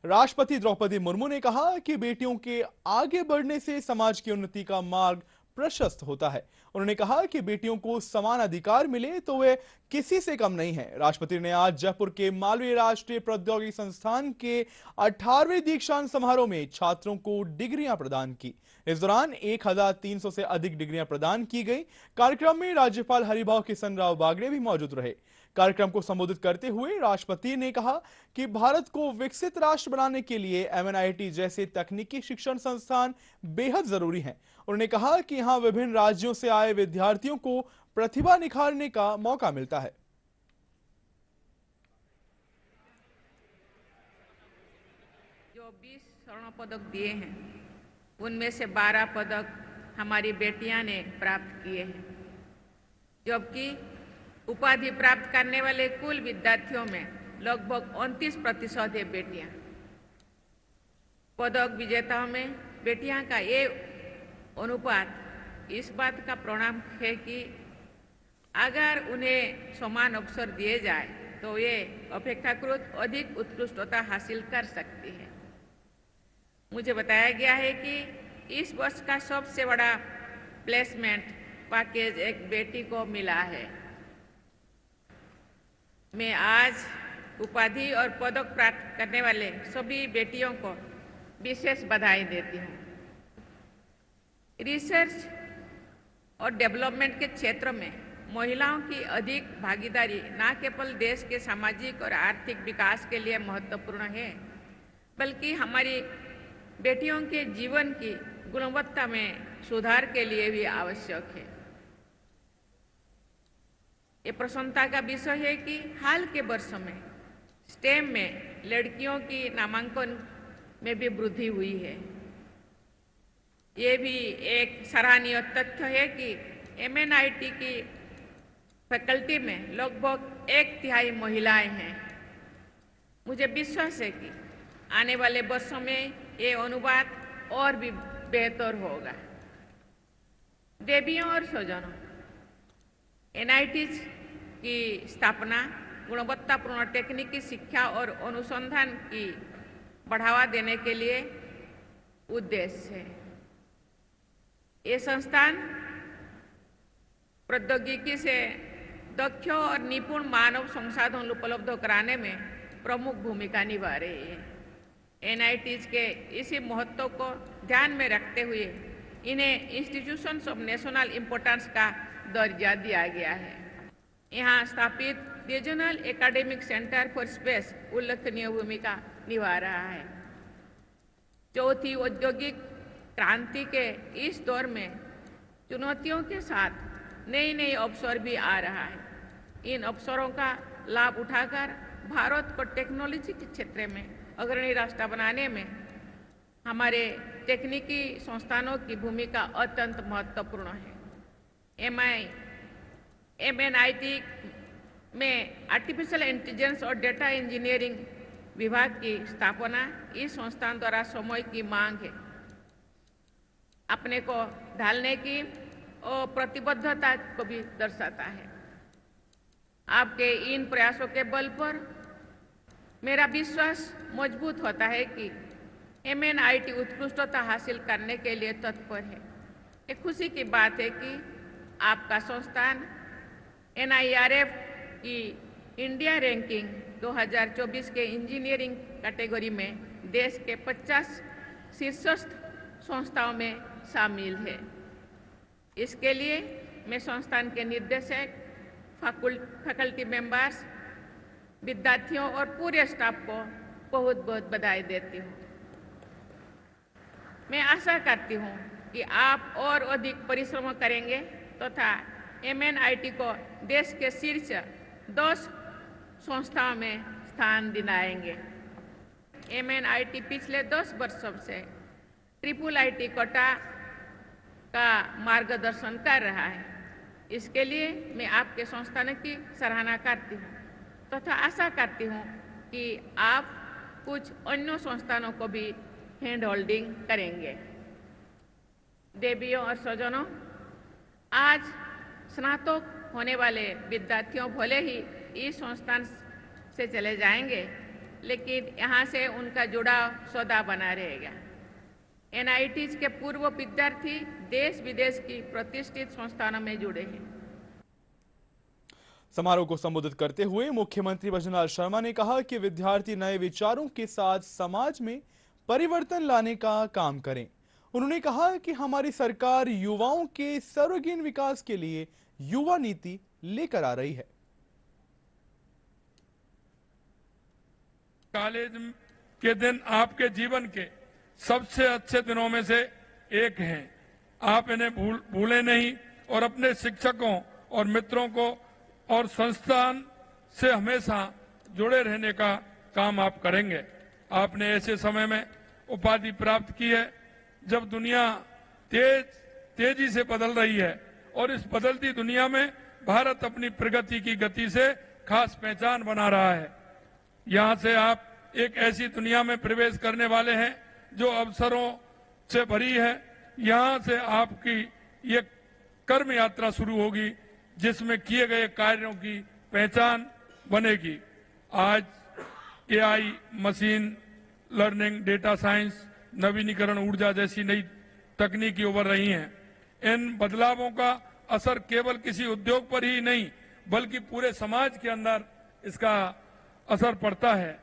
राष्ट्रपति द्रौपदी मुर्मू ने कहा कि बेटियों के आगे बढ़ने से समाज की उन्नति का मार्ग प्रशस्त होता है। उन्होंने कहा कि बेटियों को समान अधिकार मिले तो वे किसी से कम नहीं है। राष्ट्रपति ने आज जयपुर के मालवीय राष्ट्रीय प्रौद्योगिकी संस्थान के 18वें दीक्षांत समारोह में छात्रों को डिग्रियां प्रदान की। इस दौरान 1300 से अधिक डिग्रियां प्रदान की गई। कार्यक्रम में राज्यपाल हरिभाऊ किशन राव बागड़े भी मौजूद रहे। कार्यक्रम को संबोधित करते हुए राष्ट्रपति ने कहा कि भारत को विकसित राष्ट्र बनाने के लिए एमएनआईटी जैसे तकनीकी शिक्षण संस्थान बेहद जरूरी हैं। उन्होंने कहा कि यहां विभिन्न राज्यों से आए विद्यार्थियों को प्रतिभा निखारने का मौका मिलता है। जो 20 स्वर्ण पदक दिए हैं उनमें से 12 पदक हमारी बेटियां ने प्राप्त किए हैं, जबकि उपाधि प्राप्त करने वाले कुल विद्यार्थियों में लगभग 29% है बेटियां। पदक विजेताओं में बेटियां का ये अनुपात इस बात का परिणाम है कि अगर उन्हें समान अवसर दिए जाए तो ये अपेक्षाकृत अधिक उत्कृष्टता हासिल कर सकती है। मुझे बताया गया है कि इस वर्ष का सबसे बड़ा प्लेसमेंट पैकेज एक बेटी को मिला है। मैं आज उपाधि और पदक प्राप्त करने वाले सभी बेटियों को विशेष बधाई देती हूँ। रिसर्च और डेवलपमेंट के क्षेत्र में महिलाओं की अधिक भागीदारी न केवल देश के सामाजिक और आर्थिक विकास के लिए महत्वपूर्ण है, बल्कि हमारी बेटियों के जीवन की गुणवत्ता में सुधार के लिए भी आवश्यक है। ये प्रसन्नता का विषय है कि हाल के वर्षों में स्टेम में लड़कियों की नामांकन में भी वृद्धि हुई है। ये भी एक सराहनीय तथ्य है कि एमएनआईटी की फैकल्टी में लगभग 1/3 महिलाएं हैं। मुझे विश्वास है कि आने वाले वर्षों में ये अनुपात और भी बेहतर होगा। देवियों और स्वजनों, एनआईटीज की स्थापना गुणवत्तापूर्ण तकनीकी शिक्षा और अनुसंधान की बढ़ावा देने के लिए उद्देश्य है। ये संस्थान प्रौद्योगिकी से दक्ष और निपुण मानव संसाधन उपलब्ध कराने में प्रमुख भूमिका निभा रही है। एनआईटीज के इसी महत्व को ध्यान में रखते हुए इन्हें इंस्टीट्यूशंस ऑफ नेशनल इम्पोर्टेंस का दर्जा दिया गया है। यहाँ स्थापित regional academic centre for space उल्लेखनीय भूमिका निभा रहा है। चौथी औद्योगिक क्रांति के इस दौर में चुनौतियों के साथ नए नए अवसर भी आ रहा है। इन अवसरों का लाभ उठाकर भारत को टेक्नोलॉजी के क्षेत्र में अग्रणी राष्ट्र बनाने में हमारे तकनीकी संस्थानों की भूमिका अत्यंत महत्वपूर्ण है। एमएनआईटी में आर्टिफिशियल इंटेलिजेंस और डेटा इंजीनियरिंग विभाग की स्थापना इस संस्थान द्वारा समय की मांग है। अपने को ढालने की और प्रतिबद्धता को भी दर्शाता है। आपके इन प्रयासों के बल पर मेरा विश्वास मजबूत होता है कि एमएनआईटी उत्कृष्टता हासिल करने के लिए तत्पर है। एक खुशी की बात है कि आपका संस्थान एनआईआरएफ की इंडिया रैंकिंग 2024 के इंजीनियरिंग कैटेगरी में देश के 50 शीर्षस्थ संस्थाओं में शामिल है। इसके लिए मैं संस्थान के निर्देशक, फैकल्टी मेंबर्स, विद्यार्थियों और पूरे स्टाफ को बहुत बहुत बधाई देती हूँ। मैं आशा करती हूँ कि आप और अधिक परिश्रम करेंगे तथा एमएनआईटी को देश के शीर्ष 10 संस्थाओं में स्थान दिलाएंगे। एमएनआईटी पिछले 10 वर्षों से ट्रिपल आईटी कोटा का मार्गदर्शन कर रहा है। इसके लिए मैं आपके संस्थान की सराहना करती हूँ तथा आशा करती हूँ कि आप कुछ अन्य संस्थानों को भी हैंड होल्डिंग करेंगे। देवियों और स्वजनों, आज स्नातक होने वाले विद्यार्थियों भले ही इस संस्थान से चले जाएंगे, लेकिन यहाँ से उनका जुड़ाव सदा बना रहेगा। NITs के पूर्व विद्यार्थी देश विदेश की प्रतिष्ठित संस्थानों में जुड़े हैं। समारोह को संबोधित करते हुए मुख्यमंत्री भजनलाल शर्मा ने कहा कि विद्यार्थी नए विचारों के साथ समाज में परिवर्तन लाने का काम करें। उन्होंने कहा कि हमारी सरकार युवाओं के सर्वांगीण विकास के लिए युवा नीति लेकर आ रही है। कॉलेज के दिन आपके जीवन के सबसे अच्छे दिनों में से एक हैं। आप इन्हें भूले नहीं और अपने शिक्षकों और मित्रों को और संस्थान से हमेशा जुड़े रहने का काम आप करेंगे। आपने ऐसे समय में उपाधि प्राप्त की है जब दुनिया तेजी से बदल रही है और इस बदलती दुनिया में भारत अपनी प्रगति की गति से खास पहचान बना रहा है। यहां से आप एक ऐसी दुनिया में प्रवेश करने वाले हैं जो अवसरों से भरी है। यहां से आपकी ये कर्म यात्रा शुरू होगी जिसमें किए गए कार्यों की पहचान बनेगी। आज AI, machine learning, data science, नवीनीकरण ऊर्जा जैसी नई तकनीकी उभर रही हैं। इन बदलावों का असर केवल किसी उद्योग पर ही नहीं बल्कि पूरे समाज के अंदर इसका असर पड़ता है।